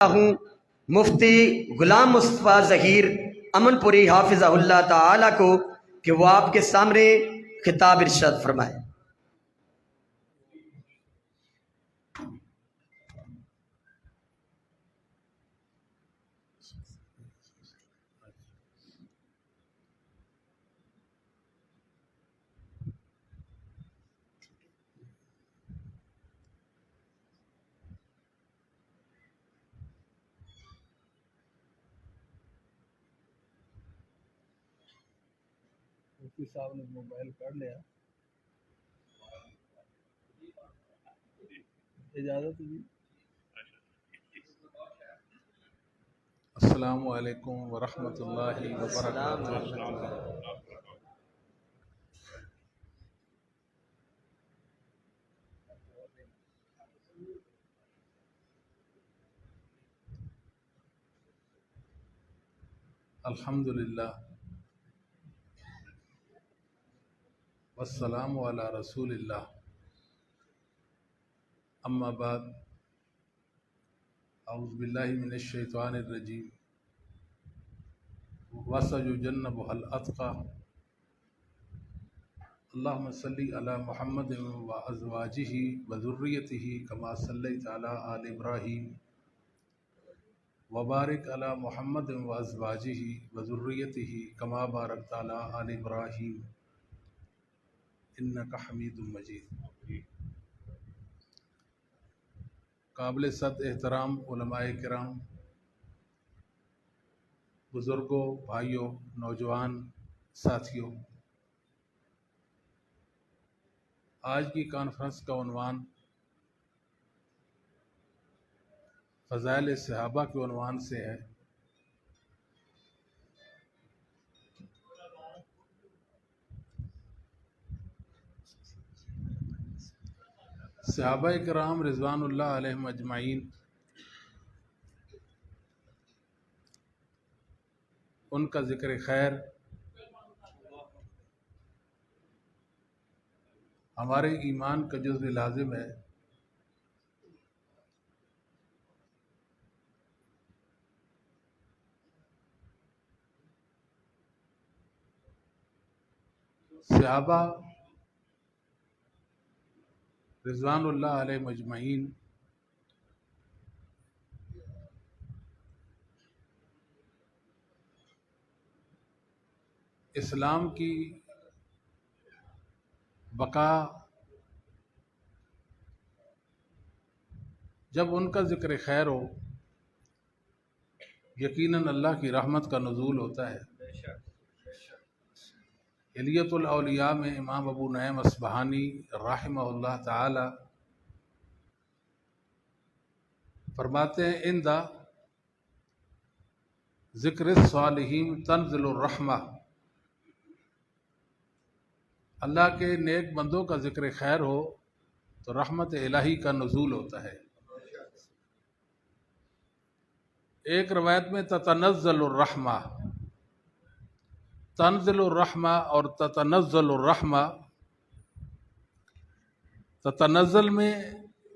ہوں مفتی غلام مصطفیٰ ظہیر امن پوری حافظہ اللہ تعالی کو کہ وہ آپ کے سامنے خطاب ارشاد فرمائے۔ مفتی صاحب نے موبائل کر لیا، اجازت دی۔ السلام علیکم ورحمۃ اللہ وبرکاتہ۔ الحمد للہ والسلام علی رسول اللہ، اما بعد، اعوذ باللہ من الشیطان الرجیم، وَسَيُجَنَّبُهَا الْأَتْقَى۔ اللہم صلی علی محمد وازواجہ وذریتہ کما صلیت علی آل ابراہیم وبارک علی محمد وازواجہ وذریتہ کما بارکت علی آل ابراہیم انک حمید مجید۔ قابل صد احترام علماء کرام، بزرگوں، بھائیوں، نوجوان ساتھیوں، آج کی کانفرنس کا عنوان فضائل صحابہ کے عنوان سے ہے۔ صحابہ کرام رضوان اللہ علیہم اجمعین، ان کا ذکر خیر ہمارے ایمان کا جزو لازم ہے۔ صحابہ رضوان اللہ علیہم اجمعین اسلام کی بقا، جب ان کا ذکر خیر ہو یقیناً اللہ کی رحمت کا نزول ہوتا ہے۔ حلیۃ الاولیاء میں امام ابو نعیم اصبہانی رحمہ اللہ تعالی فرماتے ہیں عند ذکر الصالحین تنزل الرحمہ، اللہ کے نیک بندوں کا ذکر خیر ہو تو رحمت الہی کا نزول ہوتا ہے۔ ایک روایت میں تتنزل الرحمہ، تنزل الرحمہ اور تتنزل الرحمہ، تتنزل میں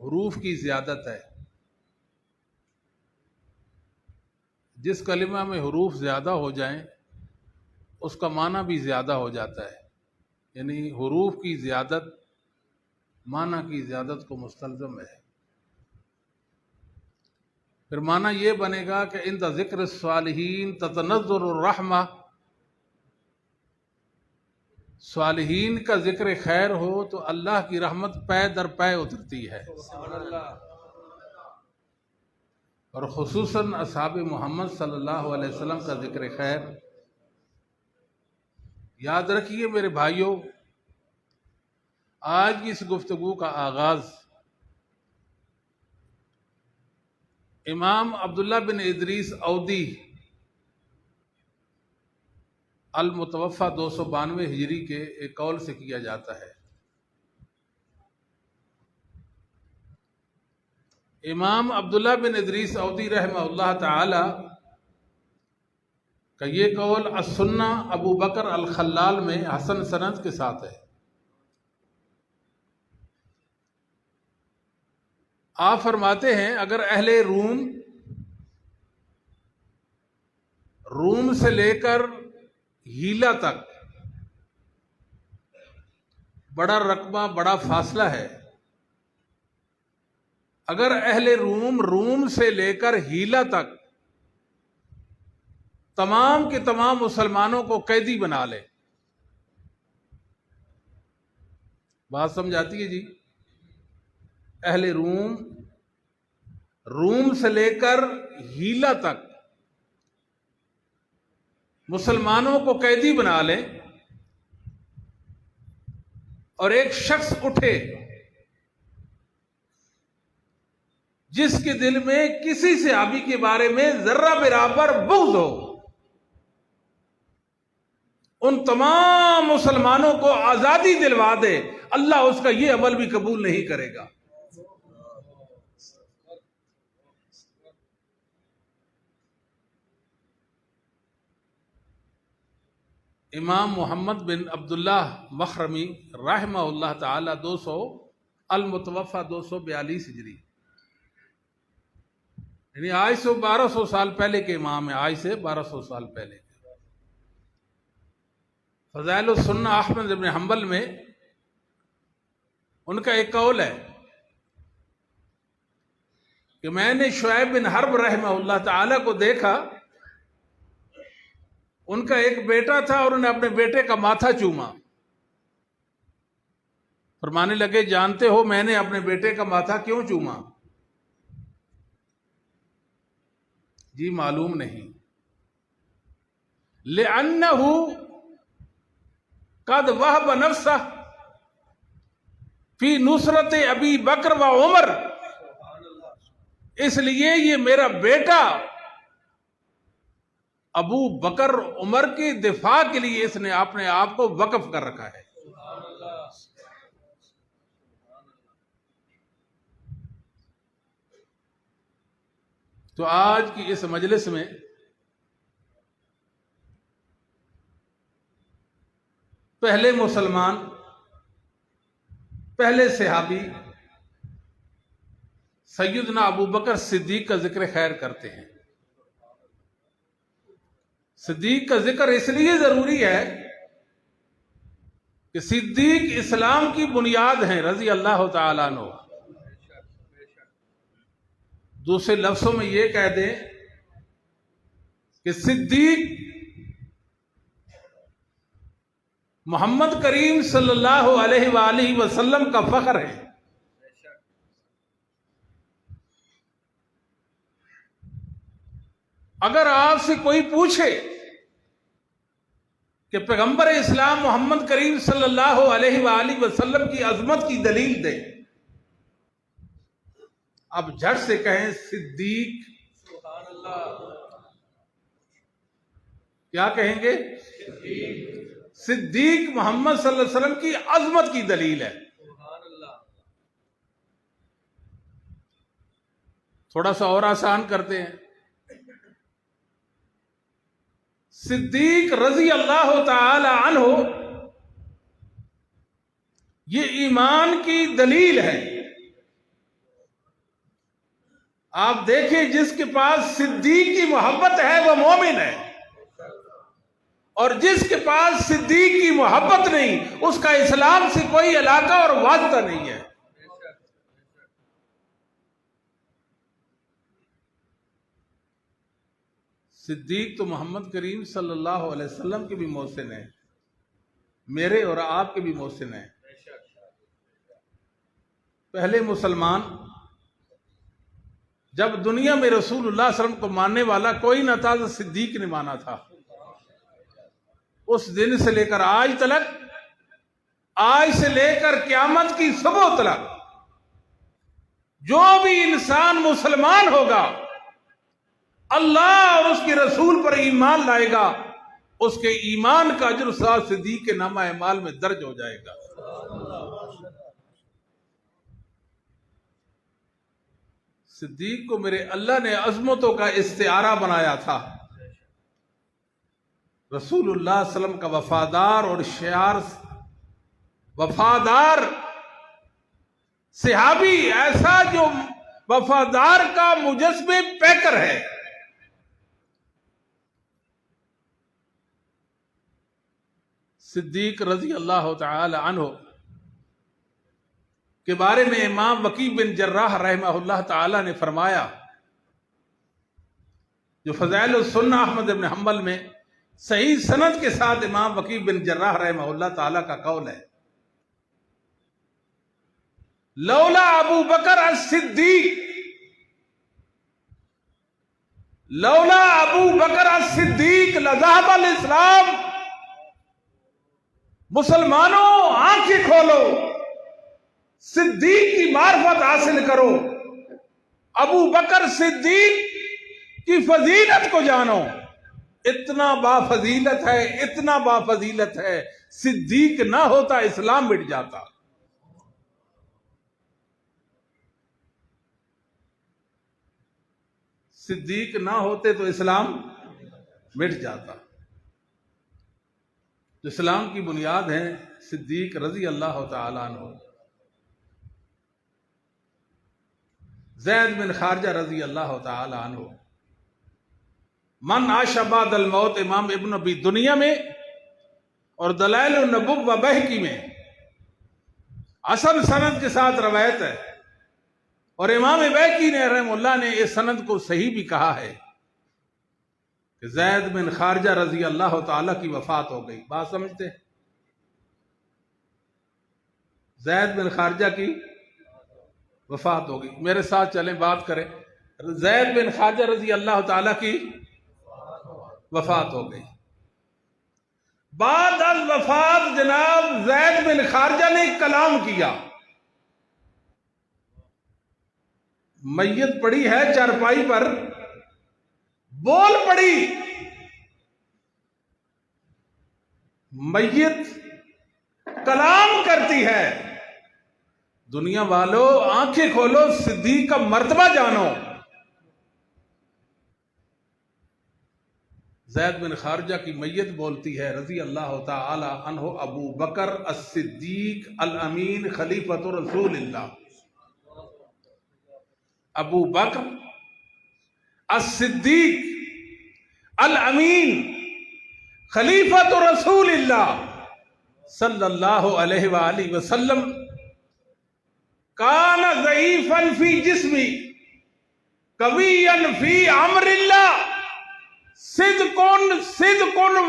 حروف کی زیادت ہے۔ جس کلمہ میں حروف زیادہ ہو جائیں اس کا معنی بھی زیادہ ہو جاتا ہے، یعنی حروف کی زیادت معنی کی زیادت کو مستلزم ہے۔ پھر معنی یہ بنے گا کہ عند ذکر الصالحین تتنزل الرحمہ، صالحین کا ذکر خیر ہو تو اللہ کی رحمت پے در پے اترتی ہے، اور خصوصاً اصحاب محمد صلی اللہ علیہ وسلم کا ذکر خیر۔ یاد رکھیے میرے بھائیوں، آج کی اس گفتگو کا آغاز امام عبداللہ بن ادریس اودی المتوفہ 292 ہجری کے ایک قول سے کیا جاتا ہے۔ امام عبداللہ بن ادریس اودی رحمہ اللہ تعالی کا یہ قول السنہ ابو بکر الخلال میں حسن سند کے ساتھ ہے۔ آپ فرماتے ہیں اگر اہل روم روم سے لے کر ہیلا تک بڑا رقبہ، بڑا فاصلہ ہے. اگر اہل روم سے لے کر ہیلا تک تمام کے تمام مسلمانوں کو قیدی بنا لے، بات سمجھ آتی ہے جی؟ اہل روم سے لے کر ہیلا تک مسلمانوں کو قیدی بنا لے، اور ایک شخص اٹھے جس کے دل میں کسی صحابی کے بارے میں ذرہ برابر بغض ہو، ان تمام مسلمانوں کو آزادی دلوا دے، اللہ اس کا یہ عمل بھی قبول نہیں کرے گا. امام محمد بن عبداللہ مخرمی رحمہ اللہ تعالی 200 المتوفہ 242 ہجری، یعنی آج سے 1200 سال پہلے کے امام ہیں، آج سے 1200 سال پہلے. فضائل السنہ احمد بن حنبل میں ان کا ایک قول ہے کہ میں نے شعیب بن حرب رحمہ اللہ تعالی کو دیکھا، ان کا ایک بیٹا تھا اور انہوں نے اپنے بیٹے کا ماتھا چوما. فرمانے لگے جانتے ہو میں نے اپنے بیٹے کا ماتھا کیوں چوما؟ جی معلوم نہیں. لِأَنَّهُ قد وهب نفسه فی نصرت ابی بکر و عمر، اس لیے یہ میرا بیٹا ابو بکر عمر کی دفاع کے لیے اس نے اپنے آپ کو وقف کر رکھا ہے. تو آج کی اس مجلس میں پہلے مسلمان، پہلے صحابی سیدنا ابو بکر صدیق کا ذکر خیر کرتے ہیں. صدیق کا ذکر اس لیے ضروری ہے کہ صدیق اسلام کی بنیاد ہیں رضی اللہ تعالیٰ عنہ. دوسرے لفظوں میں یہ کہہ دیں کہ صدیق محمد کریم صلی اللہ علیہ وآلہ وسلم کا فخر ہے. اگر آپ سے کوئی پوچھے کہ پیغمبر اسلام محمد کریم صلی اللہ علیہ وآلہ وسلم کی عظمت کی دلیل دے، اب جھٹ سے کہیں صدیق. سبحان اللہ. کیا کہیں گے؟ صدیق محمد صلی اللہ علیہ وسلم کی عظمت کی دلیل ہے. تھوڑا سا اور آسان کرتے ہیں. صدیق رضی اللہ تعالی عنہ یہ ایمان کی دلیل ہے. آپ دیکھیں جس کے پاس صدیق کی محبت ہے وہ مومن ہے، اور جس کے پاس صدیق کی محبت نہیں اس کا اسلام سے کوئی علاقہ اور واسطہ نہیں ہے. صدیق تو محمد کریم صلی اللہ علیہ وسلم کے بھی محسن ہیں، میرے اور آپ کے بھی محسن ہیں. پہلے مسلمان جب دنیا میں رسول اللہ صلی اللہ علیہ وسلم کو ماننے والا کوئی نہ تھا تو صدیق نے مانا تھا. اس دن سے لے کر آج تلک، آج سے لے کر قیامت کی صبح تلک، جو بھی انسان مسلمان ہوگا اللہ اور اس کے رسول پر ایمان لائے گا، اس کے ایمان کا اجر استاد صدیق کے نامہ اعمال میں درج ہو جائے گا. صدیق کو میرے اللہ نے عظمتوں کا استعارہ بنایا تھا. رسول اللہ صلی اللہ علیہ وسلم کا وفادار اور شعار وفادار صحابی، ایسا جو وفادار کا مجسمہ پیکر ہے. صدیق رضی اللہ تعالی عنہ کے بارے میں امام وکیع بن جراح رحمہ اللہ تعالی نے فرمایا، جو فضائل السنہ احمد بن حنبل میں صحیح سند کے ساتھ امام وکیع بن جراح رحمہ اللہ تعالی کا قول ہے، لولا ابو بکر الصدیق، لولا ابو بکر الصدیق لذهب الاسلام۔ مسلمانوں آنکھیں کھولو، صدیق کی معرفت حاصل کرو، ابو بکر صدیق کی فضیلت کو جانو۔ اتنا بافضیلت ہے، اتنا بافضیلت ہے، صدیق نہ ہوتا اسلام مٹ جاتا۔ صدیق نہ ہوتے تو اسلام مٹ جاتا۔ جو اسلام کی بنیاد ہے صدیق رضی اللہ تعالیٰ عنہ۔ زید بن خارجہ رضی اللہ تعالیٰ عنہ، من عاش بعد الموت، امام ابن ابی دنیا میں اور دلائل النبوہ بہقی میں حسن سند کے ساتھ روایت ہے، اور امام بہقی نے رحم اللہ نے اس سند کو صحیح بھی کہا ہے کہ زید بن خارجہ رضی اللہ تعالیٰ کی وفات ہو گئی۔ بات سمجھتے ہیں؟ زید بن خارجہ کی وفات ہو گئی۔ میرے ساتھ چلیں بات کریں۔ زید بن خارجہ رضی اللہ تعالیٰ کی وفات ہو گئی۔ بعد از وفات جناب زید بن خارجہ نے ایک کلام کیا۔ میت پڑی ہے چارپائی پر، بول پڑی، میت کلام کرتی ہے، دنیا والو آنکھیں کھولو، صدیق کا مرتبہ جانو۔ زید بن خارجہ کی میت بولتی ہے رضی اللہ تعالی عنہ ابو بکر الصدیق الامین خلیفۃ رسول اللہ، ابو بکر الصدیق الامین خلیفۃ رسول اللہ صلی اللہ علیہ وآلہ وسلم، کان ضعیفا فی جسمی قویا فی امر اللہ، صدق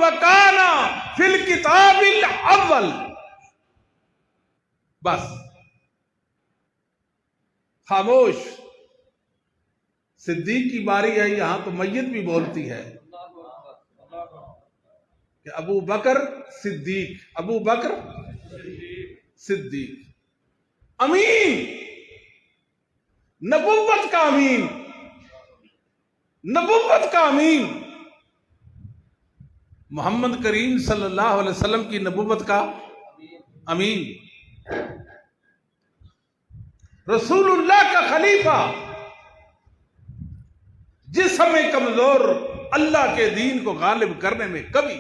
وکانا فی الکتاب الاول۔ بس خاموش۔ صدیق کی باری ہے، یہاں تو میت بھی بولتی ہے کہ ابو بکر صدیق، ابو بکر صدیق امین، نبوت کا امین، نبوت کا امین، محمد کریم صلی اللہ علیہ وسلم کی نبوت کا امین، رسول اللہ کا خلیفہ، جسم کمزور اللہ کے دین کو غالب کرنے میں کبھی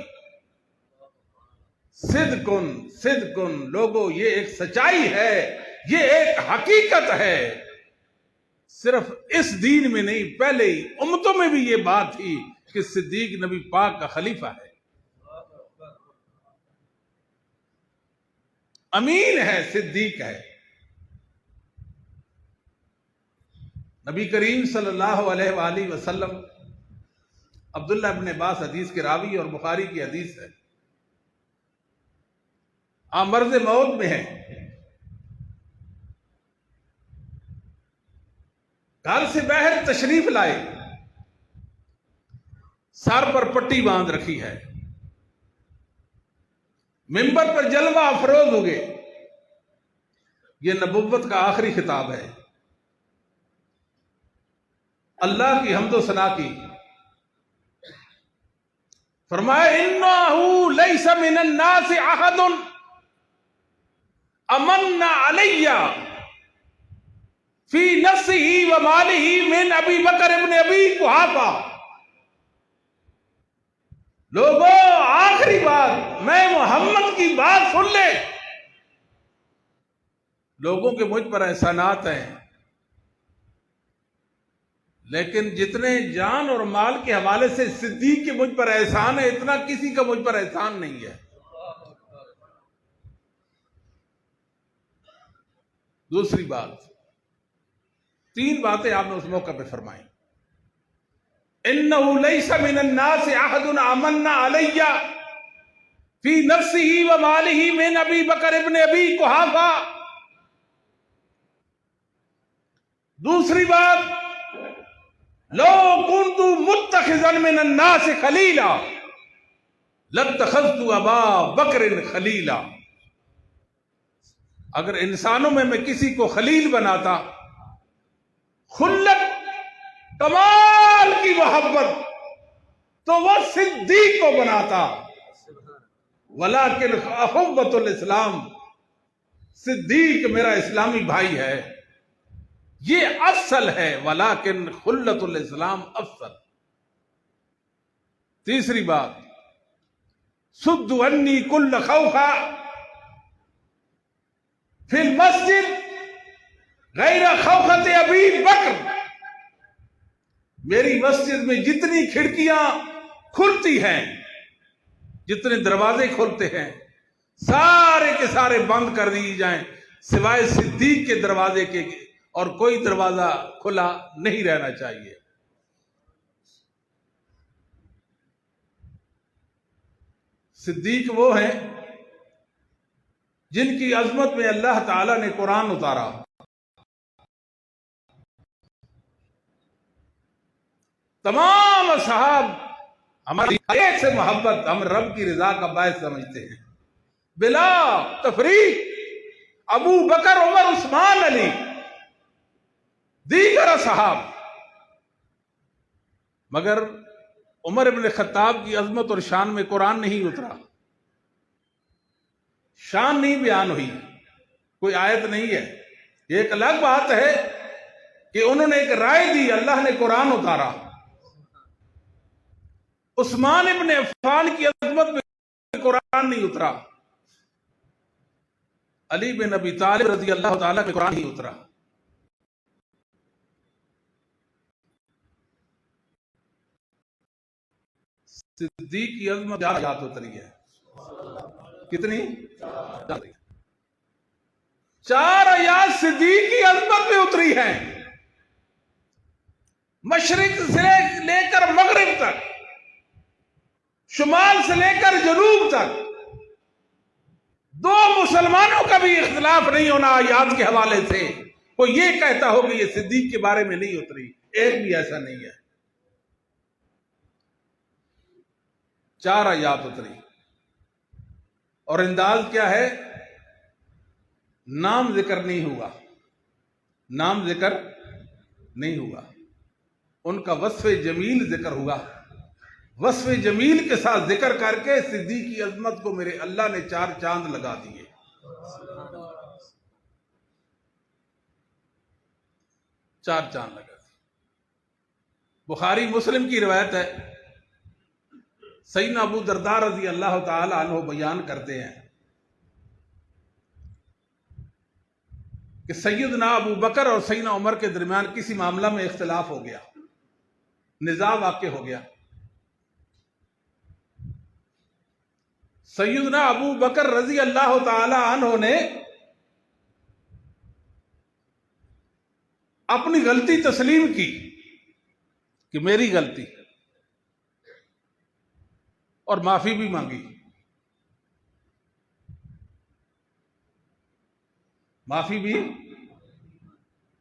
صدقن لوگوں، یہ ایک سچائی ہے، یہ ایک حقیقت ہے۔ صرف اس دین میں نہیں، پہلے ہی امتوں میں بھی یہ بات تھی کہ صدیق نبی پاک کا خلیفہ ہے، امین ہے، صدیق ہے۔ نبی کریم صلی اللہ علیہ وآلہ وسلم، عبداللہ ابن عباس حدیث کے راوی اور بخاری کی حدیث ہے، مرض موت میں ہے، گھر سے باہر تشریف لائے، سر پر پٹی باندھ رکھی ہے، منبر پر جلوہ افروز ہوگے۔ یہ نبوت کا آخری خطاب ہے، اللہ کی حمد و ثنا کی۔ فرمایا انہ لیس من الناس احد امن علی فی نفسہ و مالہ من ابی بکر ابن ابی قحافہ۔ لوگوں آخری بات، میں محمد کی بات سن لے۔ لوگوں کے مجھ پر احسانات ہیں، لیکن جتنے جان اور مال کے حوالے سے صدیق کے مجھ پر احسان ہے، اتنا کسی کا مجھ پر احسان نہیں ہے۔ دوسری بات، 3 باتیں آپ نے اس موقع پہ فرمائیں. انه ليس من الناس احد امن علي في نفسه وماله من ابي بکر ابن ابي قحافہ. دوسری بات، لو كنت متخذا من الناس خليلا لاتخذت ابا بکر خلیلا. اگر انسانوں میں کسی کو خلیل بناتا، خلت کمال کی محبت، تو وہ صدیق کو بناتا. ولیکن اخوۃ الاسلام، صدیق میرا اسلامی بھائی ہے، یہ افضل ہے. ولیکن خلت الاسلام افضل. تیسری بات، سد انی کل خوفا فی المسجد غیر خوفت ابی بکر. میری مسجد میں جتنی کھڑکیاں کھلتی ہیں، جتنے دروازے کھلتے ہیں، سارے کے سارے بند کر دی جائیں سوائے صدیق کے دروازے کے، اور کوئی دروازہ کھلا نہیں رہنا چاہیے. صدیق وہ ہیں جن کی عظمت میں اللہ تعالی نے قرآن اتارا. تمام اصحاب ہماری ایک سے محبت ہم رب کی رضا کا باعث سمجھتے ہیں، بلا تفریق. ابو بکر، عمر، عثمان، علی، دیگر اصحاب. مگر عمر ابن خطاب کی عظمت اور شان میں قرآن نہیں اترا، شان نہیں بیان ہوئی، کوئی آیت نہیں ہے. یہ ایک الگ بات ہے کہ انہوں نے ایک رائے دی، اللہ نے قرآن اتارا. عثمان ابن عفان کی عظمت میں قرآن نہیں اترا، علی بن ابی طالب رضی اللہ تعالیٰ کے قرآن نہیں اترا. صدیق کی عظمت 4 آیات اتری ہے. کتنی؟ 4 آیات صدیق کی عظمت میں اتری ہیں. مشرق سے لے کر مغرب تک، شمال سے لے کر جنوب تک، 2 مسلمانوں کا بھی اختلاف نہیں ہونا آیات کے حوالے سے. وہ یہ کہتا ہو کہ یہ صدیق کے بارے میں نہیں اتری، ایک بھی ایسا نہیں ہے. 4 آیات اتری، اور انداز کیا ہے؟ نام ذکر نہیں ہوگا، نام ذکر نہیں ہوگا، ان کا وصف جمیل ذکر ہوگا. وصف جمیل کے ساتھ ذکر کر کے صدیق کی عظمت کو میرے اللہ نے 4 چاند لگا دیے. 4 چاند لگا دیے. بخاری مسلم کی روایت ہے، سیدنا ابو درداء رضی اللہ تعالی عنہ بیان کرتے ہیں کہ سیدنا ابو بکر اور سیدنا عمر کے درمیان کسی معاملہ میں اختلاف ہو گیا، نزاع واقع ہو گیا. سیدنا ابو بکر رضی اللہ تعالی عنہ نے اپنی غلطی تسلیم کی کہ میری غلطی، اور معافی بھی مانگی. معافی بھی،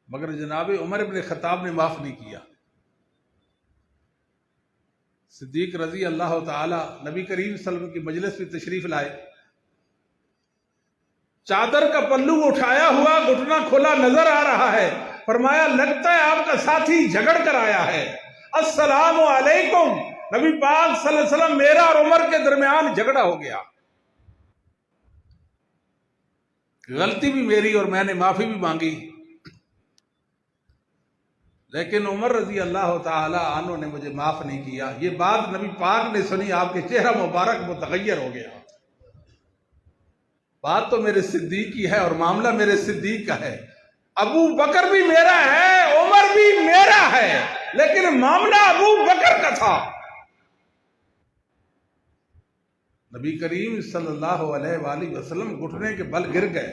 مگر جناب عمر ابن خطاب نے معاف نہیں کیا. صدیق رضی اللہ تعالی نبی کریم صلی اللہ علیہ وسلم کی مجلس میں تشریف لائے، چادر کا پلو اٹھایا ہوا گھٹنا کھلا نظر آ رہا ہے. فرمایا لگتا ہے آپ کا ساتھی جھگڑ کر آیا ہے. السلام علیکم. نبی پاک صلی اللہ علیہ وسلم، میرا اور عمر کے درمیان جھگڑا ہو گیا، غلطی بھی میری اور میں نے معافی بھی مانگی، لیکن عمر رضی اللہ تعالی عنہ نے مجھے معاف نہیں کیا. یہ بات نبی پاک نے سنی، آپ کے چہرہ مبارک متغیر ہو گیا. بات تو میرے صدیق کی ہے اور معاملہ میرے صدیق کا ہے. ابو بکر بھی میرا ہے، عمر بھی میرا ہے، لیکن معاملہ ابو بکر کا تھا. نبی کریم صلی اللہ علیہ وآلہ وسلم گھٹنے کے بل گر گئے.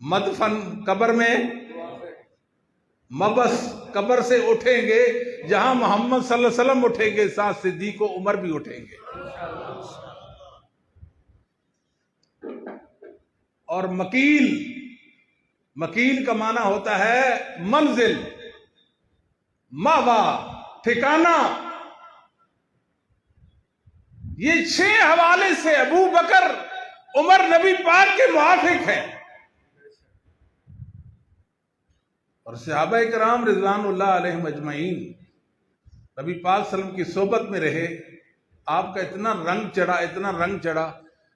مدفن قبر میں، مبس قبر سے اٹھیں گے، جہاں محمد صلی اللہ علیہ وسلم اٹھیں گے، ساتھ صدیق و عمر بھی اٹھیں گے۔ اور مکیل، مکیل کا معنی ہوتا ہے منزل، ماوا، ٹھکانہ۔ یہ 6 حوالے سے ابو بکر عمر نبی پاک کے موافق ہیں، اور صحابہ کرام رضوان اللہ علیہم اجمعین نبی پاک صلی اللہ علیہ وسلم کی صحبت میں رہے۔ آپ کا اتنا رنگ چڑھا، اتنا رنگ چڑھا،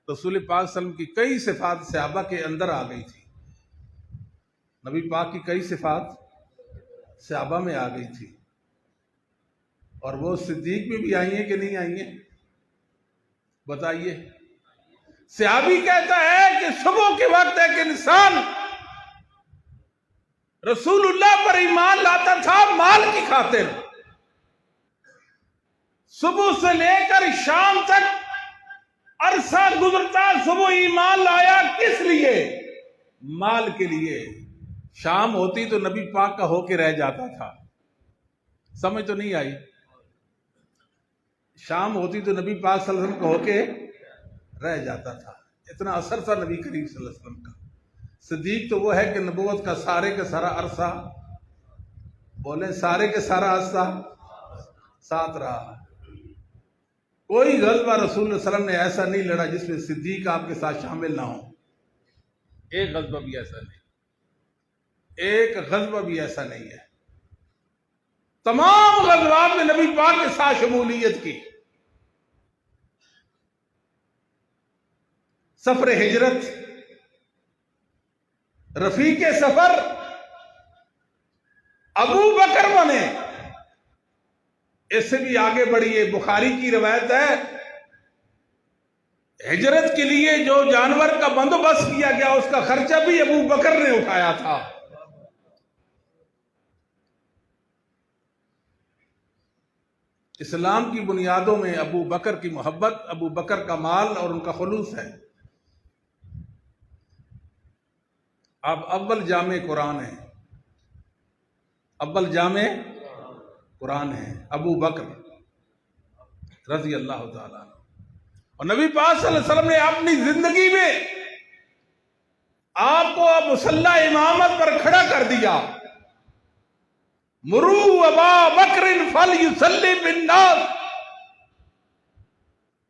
رسول پاک صلی اللہ علیہ وسلم کی کئی صفات صحابہ کے اندر آ گئی تھی۔ نبی پاک کی کئی صفات صحابہ میں آ گئی تھی، اور وہ صدیق میں بھی آئی ہیں کہ نہیں آئی ہیں؟ بتائیے۔ صحابی کہتا ہے کہ صبح کے وقت ایک انسان رسول اللہ پر ایمان لاتا تھا مال کی خاطر، صبح سے لے کر شام تک عرصہ گزرتا، صبح ایمان لایا کس لیے؟ مال کے لیے۔ شام ہوتی تو نبی پاک کا ہو کے رہ جاتا تھا۔ سمجھ تو نہیں آئی؟ شام ہوتی تو نبی پاک صلی اللہ علیہ وسلم کا ہو کے رہ جاتا تھا۔ اتنا اثر تھا نبی کریم صلی اللہ علیہ وسلم کا۔ صدیق تو وہ ہے کہ نبوت کا سارے کا سارا عرصہ، بولیں سارے کے سارا عرصہ ساتھ رہا۔ کوئی غزوہ رسول اللہ صلی اللہ علیہ وسلم نے ایسا نہیں لڑا جس میں صدیق آپ کے ساتھ شامل نہ ہو۔ ایک غزوہ بھی ایسا نہیں، ایک غزوہ بھی ایسا نہیں ہے۔ تمام غزوات میں نبی پاک کے ساتھ شمولیت کی۔ سفر ہجرت، رفیق سفر ابو بکر بنے۔ اس سے بھی آگے بڑھیے، بخاری کی روایت ہے، ہجرت کے لیے جو جانور کا بندوبست کیا گیا اس کا خرچہ بھی ابو بکر نے اٹھایا تھا۔ اسلام کی بنیادوں میں ابو بکر کی محبت، ابو بکر کا مال اور ان کا خلوص ہے۔ اب اول جامع قرآن ہے، اول جامع قرآن ہے ابو بکر رضی اللہ تعالیٰ عنہ۔ اور نبی پاک صلی اللہ علیہ وسلم نے اپنی زندگی میں آپ کو مصلی امامت پر کھڑا کر دیا۔ مروا ابا بکر فلیصلی بالناس،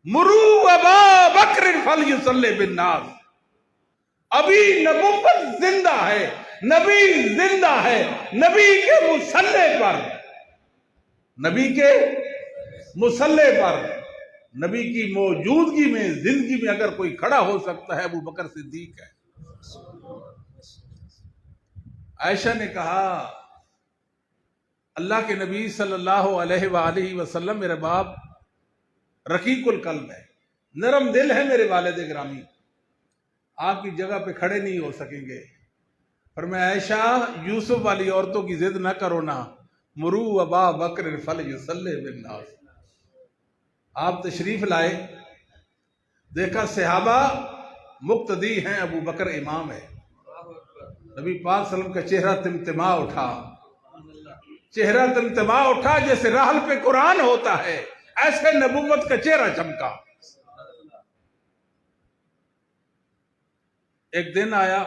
مروا ابا بکر فلیصلی بالناس۔ ابھی نبوت زندہ ہے، نبی زندہ ہے، نبی کے مصلی پر، نبی کے مصلی پر، نبی کی موجودگی میں، زندگی میں اگر کوئی کھڑا ہو سکتا ہے ابو بکر صدیق ہے۔ عائشہ نے کہا اللہ کے نبی صلی اللہ علیہ وآلہ وسلم میرے باپ رقیق القلب ہے، نرم دل ہے میرے والد گرامی، آپ کی جگہ پہ کھڑے نہیں ہو سکیں گے۔ فرمایا عائشہ یوسف والی عورتوں کی ضد نہ کرو نا، مرو ابا بکر فلیصلی بالناس۔ آپ تشریف لائے، دیکھا صحابہ مقتدی ہیں، ابو بکر امام ہے۔ نبی پاک صلی اللہ علیہ وسلم کا چہرہ تمتما اٹھا، چہرہ تمتما اٹھا جیسے رحل پہ قرآن ہوتا ہے، ایسے نبوت کا چہرہ چمکا۔ ایک دن آیا،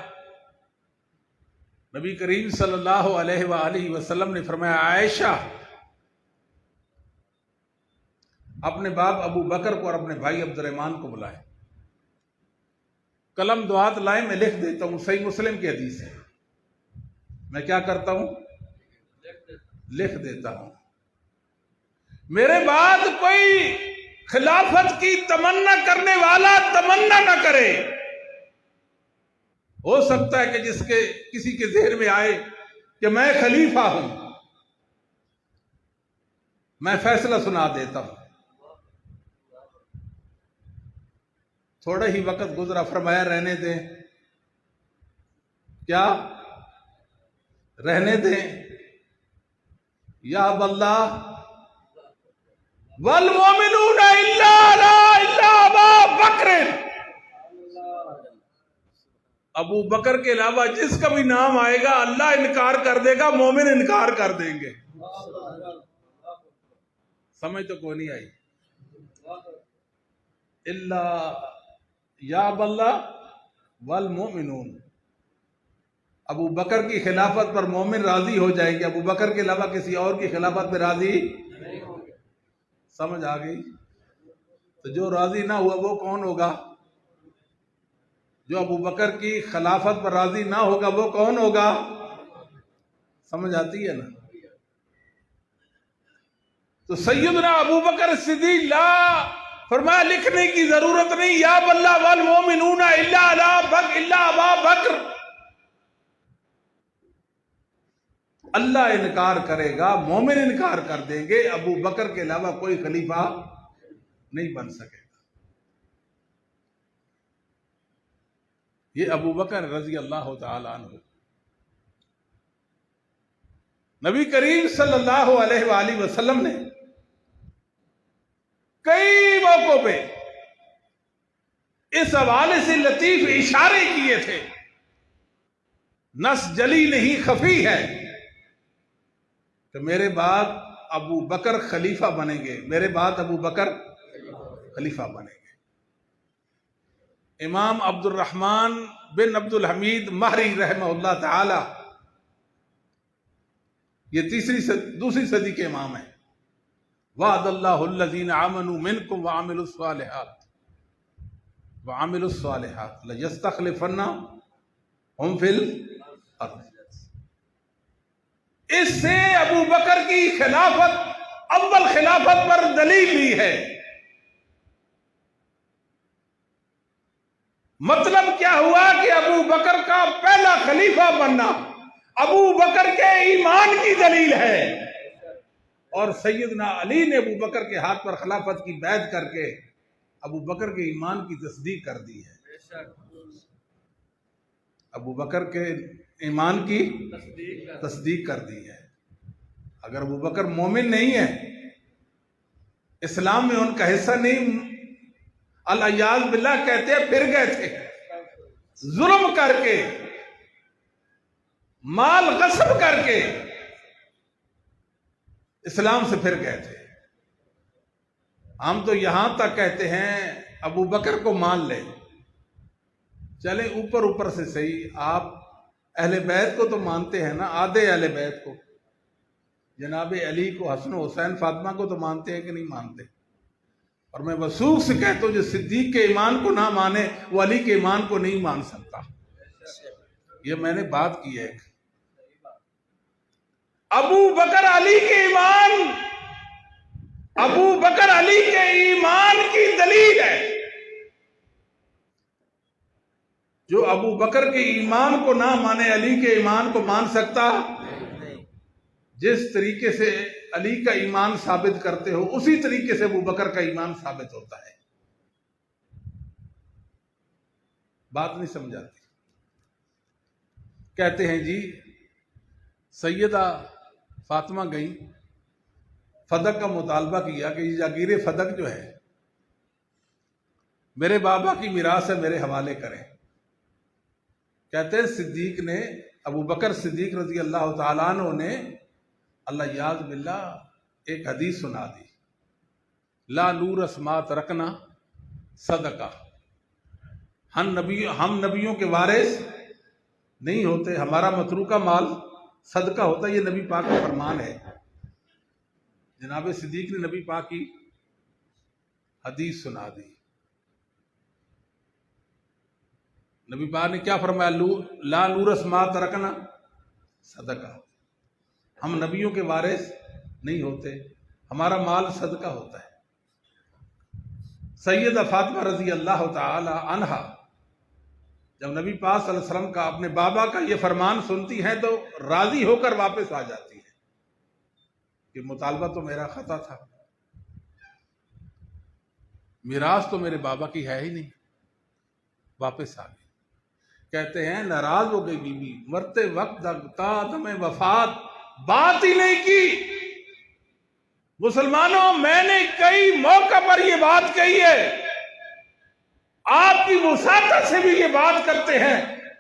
نبی کریم صلی اللہ علیہ وآلہ وسلم نے فرمایا عائشہ اپنے باپ ابو بکر کو اور اپنے بھائی عبد الرحمن کو بلائیں، قلم دعات لائیں، میں لکھ دیتا ہوں۔ صحیح مسلم کی حدیث ہے، میں کیا کرتا ہوں؟ لکھ دیتا ہوں۔ میرے بعد کوئی خلافت کی تمنا کرنے والا تمنا نہ کرے۔ ہو سکتا ہے کہ کسی کے ذہن میں آئے کہ میں خلیفہ ہوں، میں فیصلہ سنا دیتا ہوں۔ تھوڑا ہی وقت گزرا، فرمایا رہنے دیں۔ کیا رہنے دیں؟ یا اللہ والمؤمنون الا ابا بکر، ابو بکر کے علاوہ جس کا بھی نام آئے گا اللہ انکار کر دے گا، مومن انکار کر دیں گے. سمجھ تو کوئی نہیں آئی. اللہ یا اللہ والمؤمنون، ابو بکر کی خلافت پر مومن راضی ہو جائیں گے، ابو بکر کے علاوہ کسی اور کی خلافت پہ راضی نہیں ہوں گے. سمجھ آ گئی؟ تو جو راضی نہ ہوا وہ کون ہوگا؟ جو ابو بکر کی خلافت پر راضی نہ ہوگا وہ کون ہوگا؟ سمجھ آتی ہے نا؟ تو سیدنا ابو بکر صدیق لا فرمایا لکھنے کی ضرورت نہیں، یا اللہ والمؤمنون الا ابا بکر. اللہ انکار کرے گا، مومن انکار کر دیں گے، ابو بکر کے علاوہ کوئی خلیفہ نہیں بن سکے گا. یہ ابو بکر رضی اللہ تعالی عنہ نبی کریم صلی اللہ علیہ وآلہ وسلم نے کئی موقعوں پہ اس حوالے سے لطیف اشارے کیے تھے. نس جلی نہیں خفی ہے کہ میرے بعد ابو بکر خلیفہ بنیں گے، میرے بعد ابو بکر خلیفہ بنیں گے. امام عبد الرحمن بن عبد الحمید مہری رحمہ اللہ تعالی یہ دوسری صدی کے امام ہیں. وعد اللہ الذین آمنوا منکم وعملوا الصالحات لیستخلفنہم فی الارض. اس سے ابو بکر کی خلافت اول خلافت پر دلیل لی ہے. مطلب کیا ہوا کہ ابو بکر کا پہلا خلیفہ بننا ابو بکر کے ایمان کی دلیل ہے، اور سیدنا علی نے ابو بکر کے ہاتھ پر خلافت کی بیعت کر کے ابو بکر کے ایمان کی تصدیق کر دی ہے. ابو بکر کے ایمان کی تصدیق کر دی ہے. اگر ابو بکر مومن نہیں ہے، اسلام میں ان کا حصہ نہیں، الیاذ باللہ کہتے ہیں پھر گئے تھے، ظلم کر کے مال غصب کر کے اسلام سے پھر گئے تھے. ہم تو یہاں تک کہتے ہیں ابو بکر کو مان لے، چلیں اوپر سے صحیح. آپ اہل بیت کو تو مانتے ہیں نا، آدھے اہل بیت کو، جناب علی کو، حسن و حسین، فاطمہ کو تو مانتے ہیں کہ نہیں مانتے؟ اور میں وثوق سے کہتا ہوں جو صدیق کے ایمان کو نہ مانے وہ علی کے ایمان کو نہیں مان سکتا. یہ میں نے بات کی ہے. ابو بکر علی کے ایمان، ابو بکر علی کے ایمان کی دلیل ہے. جو ابو بکر کے ایمان کو نہ مانے علی کے ایمان کو مان سکتا؟ جس طریقے سے علی کا ایمان ثابت کرتے ہو اسی طریقے سے ابو بکر کا ایمان ثابت ہوتا ہے. بات نہیں سمجھاتی. کہتے ہیں جی سیدہ فاطمہ گئی، فدق کا مطالبہ کیا کہ یہ جاگیر فدق جو ہے میرے بابا کی میراث ہے، میرے حوالے کریں. کہتے ہیں صدیق نے، ابو بکر صدیق رضی اللہ تعالیٰ عنہ نے اللہ یاد باللہ ایک حدیث سنا دی، لا نورث ما ترکنا صدقہ. ہم نبیوں کے وارث نہیں ہوتے، ہمارا متروکہ مال صدقہ ہوتا ہے. یہ نبی پاک کا فرمان ہے. جناب صدیق نے نبی پاک کی حدیث سنا دی. نبی پاک نے کیا فرمایا؟ لا نورث ما ترکنا صدقہ. ہم نبیوں کے وارث نہیں ہوتے، ہمارا مال صدقہ ہوتا ہے. سیدہ فاطمہ رضی اللہ تعالی عنہا جب نبی پاک صلی اللہ علیہ وسلم کا اپنے بابا کا یہ فرمان سنتی ہیں تو راضی ہو کر واپس آ جاتی ہے کہ مطالبہ تو میرا خطا تھا، میراث تو میرے بابا کی ہے ہی نہیں. واپس آ گئی. کہتے ہیں ناراض ہو گئی بیوی، مرتے وقت تا دم وفات بات ہی نہیں کی. مسلمانوں میں نے کئی موقع پر یہ بات کہی ہے، آپ کی وساطت سے بھی یہ بات کرتے ہیں،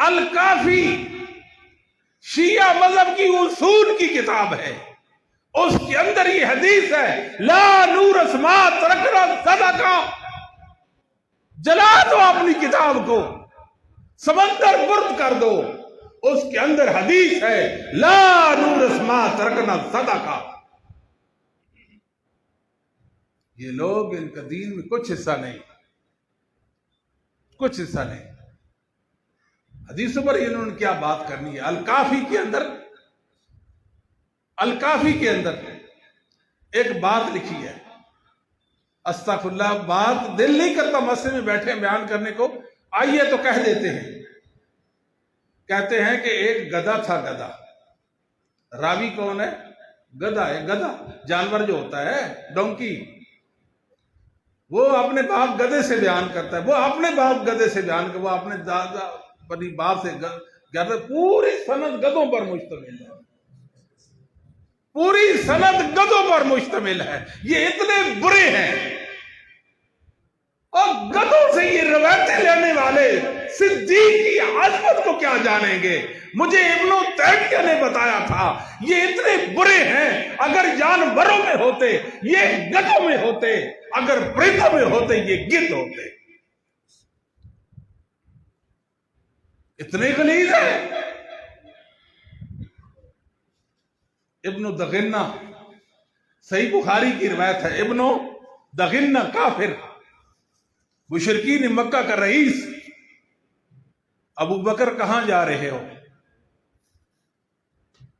الکافی شیعہ مذہب کی اصول کی کتاب ہے، اس کے اندر یہ حدیث ہے لا نور اسمات رکھنا صدقہ، جلا دو اپنی کتاب کو، سمندر برد کر دو، اس کے اندر حدیث ہے لا نور اسمات رکھنا صدقہ۔ یہ لوگ ان کا دین میں کچھ حصہ نہیں، کچھ حصہ نہیں۔ حدیثوں پر انہوں نے کیا بات کرنی ہے؟ الکافی کے اندر ایک بات لکھی ہے، استغفر اللہ، بات دل نہیں کرتا مسجد میں بیٹھے بیان کرنے کو، آئیے تو کہہ دیتے ہیں۔ کہتے ہیں کہ ایک گدھا تھا، گدھا، راوی کون ہے؟ گدھا ہے، گدھا جانور جو ہوتا ہے، ڈونکی، وہ اپنے باپ گدھے سے بیان کرتا ہے، وہ اپنے باپ گدھے سے بیان کرتا ہے، وہ اپنے دادا اپنی باپ سے گدھے، پوری سند گدھوں پر مشتمل ہے، پوری سند گدھوں پر مشتمل ہے۔ یہ اتنے برے ہیں، اور گدھوں سے یہ روایتیں لینے والے صدیق کی عظمت کو کیا جانیں گے؟ مجھے ابن تیمیہ نے بتایا تھا یہ اتنے برے ہیں، اگر جانوروں میں ہوتے یہ گدھوں میں ہوتے، اگر پرندوں میں ہوتے یہ گدھ ہوتے۔ اتنے غلیظ ہیں۔ ابن دغنہ، صحیح بخاری کی روایت ہے، ابن دغنہ کافر، مشرکین مکہ کا رئیس، ابو بکر کہاں جا رہے ہو؟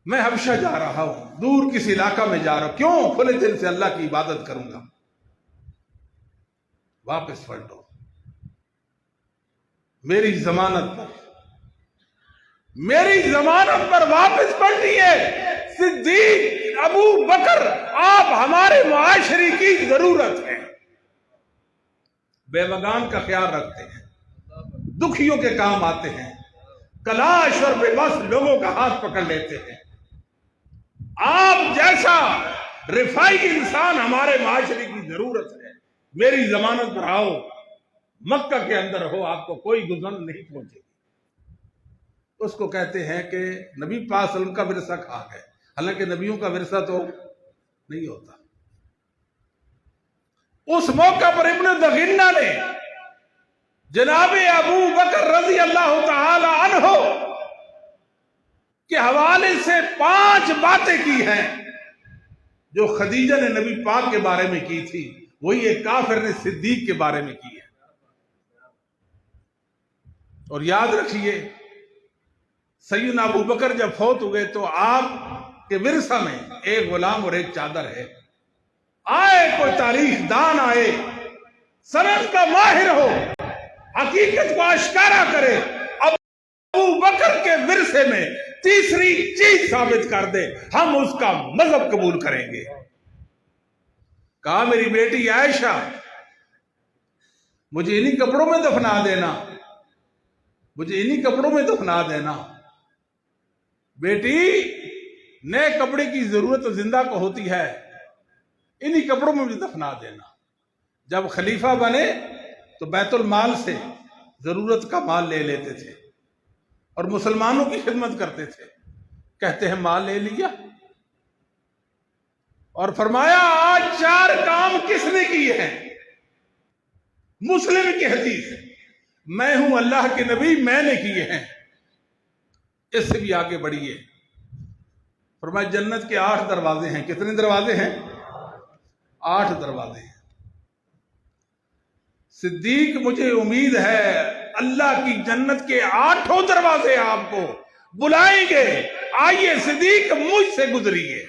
میں حبشہ جا رہا ہوں، دور کسی علاقہ میں جا رہا ہوں۔ کیوں؟ کھلے دل سے اللہ کی عبادت کروں گا۔ واپس پلٹو، میری ضمانت پر، میری ضمانت پر واپس پلٹیے۔ صدیق ابو بکر، آپ ہمارے معاشرے کی ضرورت ہے، بیوگان کا خیال رکھتے ہیں، دکھیوں کے کام آتے ہیں، کلاش اور بے بس لوگوں کا ہاتھ پکڑ لیتے ہیں۔ آپ جیسا رفائی انسان ہمارے معاشرے کی ضرورت ہے، میری ضمانت پر آؤ، مکہ کے اندر ہو، آپ کو کوئی گزن نہیں پہنچے گی۔ اس کو کہتے ہیں کہ نبی پاک صلی اللہ علیہ وسلم کا ورثہ کھا گئے، حالانکہ نبیوں کا ورثہ تو نہیں ہوتا۔ اس موقع پر ابن دغنہ نے جناب ابو بکر رضی اللہ تعالی عنہ کے حوالے سے 5 باتیں کی ہیں جو خدیجہ نے نبی پاک کے بارے میں کی تھی، وہی ایک کافر نے صدیق کے بارے میں کی ہے۔ اور یاد رکھیے، سیدنا ابو بکر جب فوت ہوئے تو آپ کے ورثہ میں ایک غلام اور ایک چادر ہے۔ آئے کوئی تاریخ دان، آئے سند کا ماہر ہو، حقیقت کو آشکارا کرے، ابو بکر کے ورثے میں تیسری چیز ثابت کر دے، ہم اس کا مذہب قبول کریں گے۔ کہا میری بیٹی عائشہ مجھے انہی کپڑوں میں دفنا دینا، مجھے انہی کپڑوں میں دفنا دینا۔ بیٹی، نئے کپڑے کی ضرورت زندہ کو ہوتی ہے، انہی کپڑوں میں بھی دفنا دینا۔ جب خلیفہ بنے تو بیت المال سے ضرورت کا مال لے لیتے تھے اور مسلمانوں کی خدمت کرتے تھے۔ کہتے ہیں مال لے لیا اور فرمایا آج 4 کام کس نے کیے ہیں؟ مسلم کی حدیث، میں ہوں اللہ کے نبی، میں نے کیے ہیں۔ اس سے بھی آگے بڑھیے، فرمایا جنت کے 8 دروازے ہیں۔ کتنے دروازے ہیں؟ 8 دروازے ہیں۔ صدیق مجھے امید ہے اللہ کی جنت کے 8 دروازے آپ کو بلائیں گے، آئیے صدیق مجھ سے گزریے۔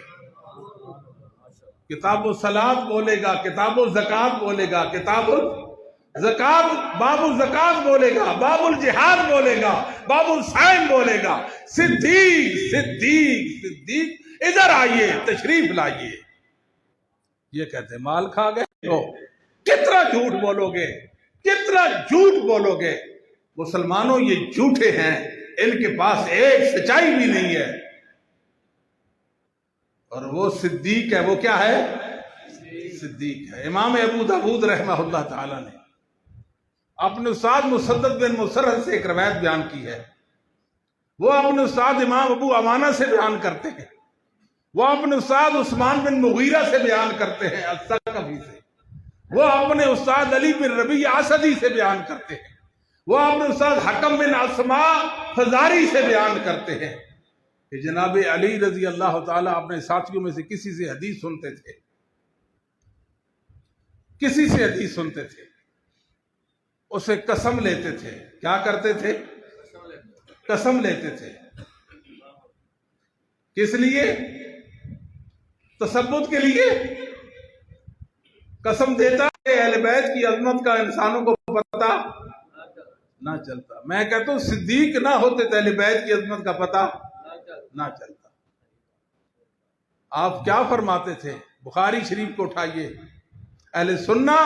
کتاب الصلاۃ بولے گا، کتاب الزکات بولے گا، کتاب الزکات، باب الزکات بولے گا، باب الجہاد بولے گا، باب الصائم بولے گا۔ صدیق صدیق صدیق، ادھر آئیے، تشریف لائیے۔ یہ کہتے ہیں مال کھا گئے تو کتنا جھوٹ بولو گے، کتنا جھوٹ بولو گے۔ مسلمانوں یہ جھوٹے ہیں، ان کے پاس ایک سچائی بھی نہیں ہے، اور وہ صدیق ہے۔ وہ کیا ہے؟ صدیق ہے۔ امام ابو داؤد رحمہ اللہ تعالی نے اپنے استاد مسدد بن مسرحد سے ایک روایت بیان کی ہے، وہ اپنے استاد امام ابو عوانہ سے بیان کرتے ہیں، وہ اپنے استاد عثمان بن مغیرہ سے بیان کرتے ہیں الثقفی سے، وہ اپنے استاد علی بن ربیع اسدی سے بیان کرتے ہیں، وہ اپنے استاد حکم بن اسماء فزاری سے بیان کرتے ہیں کہ جناب علی رضی اللہ تعالیٰ اپنے ساتھیوں میں سے کسی سے حدیث سنتے تھے، کسی سے حدیث سنتے تھے، اسے قسم لیتے تھے. کیا کرتے تھے؟ قسم لیتے تھے. کس لیے؟ تثبت کے لیے. قسم دیتا کہ اہل بیت کی عظمت کا انسانوں کو پتہ نہ چلتا. میں کہتا ہوں صدیق نہ ہوتے تو اہل بیت کی عظمت کا پتہ نہ چلتا. آپ کیا فرماتے تھے؟ بخاری شریف کو اٹھائیے، اہل سنہ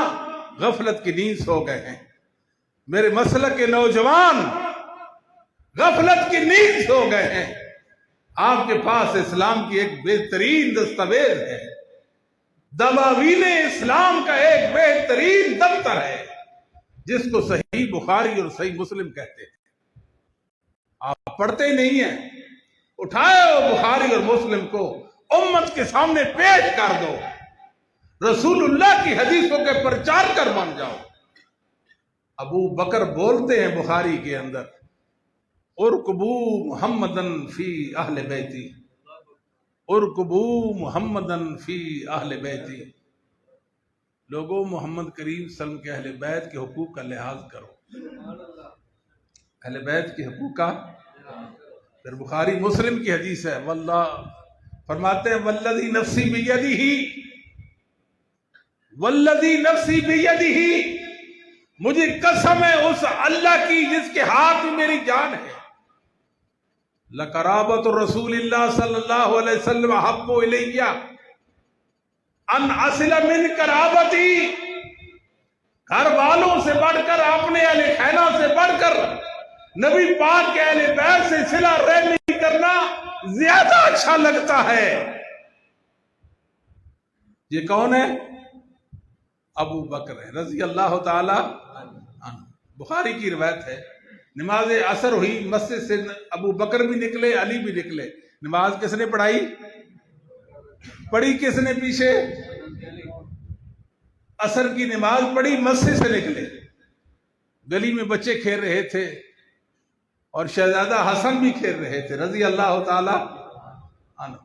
غفلت کی نیند سو گئے ہیں. میرے مسلک کے نوجوان غفلت کی نیند سو گئے ہیں. آپ کے پاس اسلام کی ایک بہترین دستاویز ہے، دواوین اسلام کا ایک بہترین دفتر ہے جس کو صحیح بخاری اور صحیح مسلم کہتے ہیں. آپ پڑھتے ہی نہیں ہیں. اٹھائے بخاری اور مسلم کو امت کے سامنے پیش کر دو، رسول اللہ کی حدیثوں کے پرچار کر بن جاؤ. ابو بکر بولتے ہیں بخاری کے اندر، ارکبو محمدن فی اہل بیتی، ارکبو محمدن فی اہل بیتی. لوگوں محمد کریم صلی اللہ علیہ وسلم کے اہل بیت کے حقوق کا لحاظ کرو، اہل بیت کے حقوق کا. پھر بخاری مسلم کی حدیث ہے، واللہ فرماتے ہیں والذی نفسی بیدہ، والذی نفسی بیدہ، مجھے قسم ہے اس اللہ کی جس کے ہاتھ میں میری جان ہے، لقرابۃ رسول اللہ صلی اللہ علیہ وسلم احب الی ان اصل من قرابتی. گھر والوں سے بڑھ کر، اپنے اہل خانہ سے بڑھ کر نبی پاک کے اہل بیت سے صلہ رحمی کرنا زیادہ اچھا لگتا ہے. یہ کون ہے؟ ابو بکر ہے رضی اللہ تعالی عنہ. بخاری کی روایت ہے، نماز عصر ہوئی، مسجد سے ابو بکر بھی نکلے، علی بھی نکلے. نماز کس نے پڑھائی؟ پڑھی کس نے پیچھے؟ عصر کی نماز پڑھی، مسجد سے نکلے. گلی میں بچے کھیل رہے تھے اور شہزادہ حسن بھی کھیل رہے تھے رضی اللہ تعالی عنہ.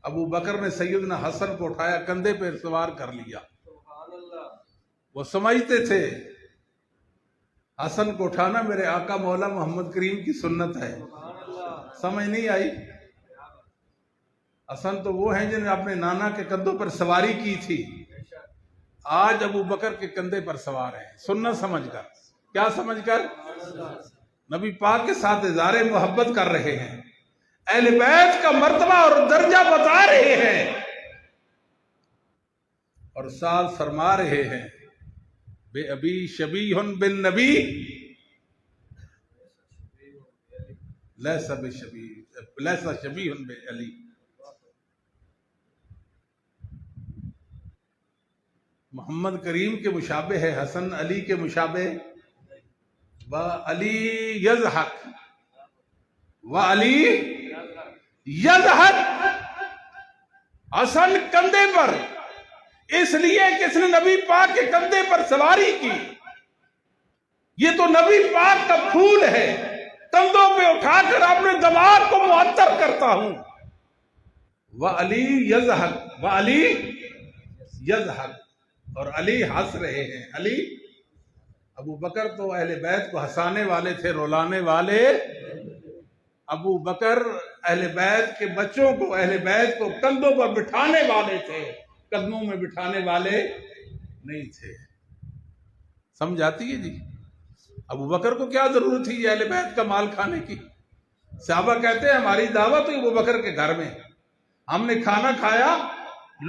ابو بکر نے سیدنا حسن کو اٹھایا، کندھے پہ سوار کر لیا. وہ سمجھتے تھے حسن کو اٹھانا میرے آقا مولا محمد کریم کی سنت ہے. سمجھ نہیں آئی؟ حسن تو وہ ہیں جنہوں نے اپنے نانا کے کندھوں پر سواری کی تھی، آج ابو بکر کے کندھے پر سوار ہیں سنت سمجھ کر. کیا سمجھ کر؟ نبی پاک کے ساتھ اظہار محبت کر رہے ہیں، اہل بیت کا مرتبہ اور درجہ بتا رہے ہیں، اور ساتھ فرما رہے ہیں بے ابی شبیہ بالنبی لیسا شبیہ بعلی. محمد کریم کے مشابہ ہے حسن، علی کے مشابہ وعلی یضحک، وعلی یضحک. حسن کندھے پر، اس لیے کہ اس نے نبی پاک کے کندھے پر سواری کی. یہ تو نبی پاک کا پھول ہے، کندھوں پہ اٹھا کر اپنے دماغ کو معطر کرتا ہوں. وعلی یضحک، وعلی یضحک، اور علی ہنس رہے ہیں. علی، ابو بکر تو اہل بیت کو ہنسانے والے تھے، رلانے والے. ابو بکر اہل بیت کے بچوں کو، اہل بیت کو کندھوں پر بٹھانے والے تھے، قدموں میں بٹھانے والے نہیں تھے. سمجھ آتی ہے جی؟ ابو بکر کو کیا ضرورت تھی اہل بیت کا مال کھانے کی؟ صحابہ کہتے ہیں ہماری دعوت ہوئی ابو بکر کے گھر میں، ہم نے کھانا کھایا،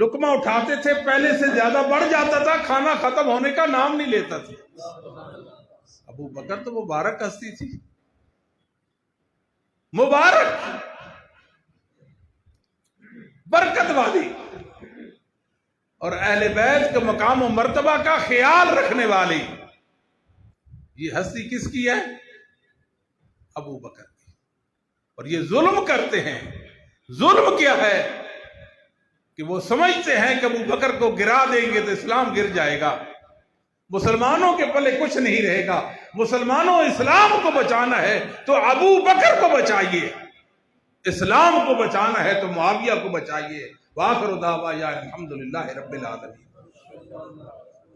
لقمہ اٹھاتے تھے، پہلے سے زیادہ بڑھ جاتا تھا، کھانا ختم ہونے کا نام نہیں لیتا تھا. ابو بکر تو مبارک ہستی تھی، مبارک، برکت والی، اور اہل بیت کے مقام و مرتبہ کا خیال رکھنے والی. یہ ہستی کس کی ہے؟ ابو بکر کی. اور یہ ظلم کرتے ہیں. ظلم کیا ہے کہ وہ سمجھتے ہیں کہ ابو بکر کو گرا دیں گے تو اسلام گر جائے گا, مسلمانوں کے پلے کچھ نہیں رہے گا. مسلمانوں اسلام کو بچانا ہے تو ابو بکر کو بچائیے, اسلام کو بچانا ہے تو معاویہ کو بچائیے. وآخر دعوانا الحمدللہ رب العالمین. ماشاء اللہ.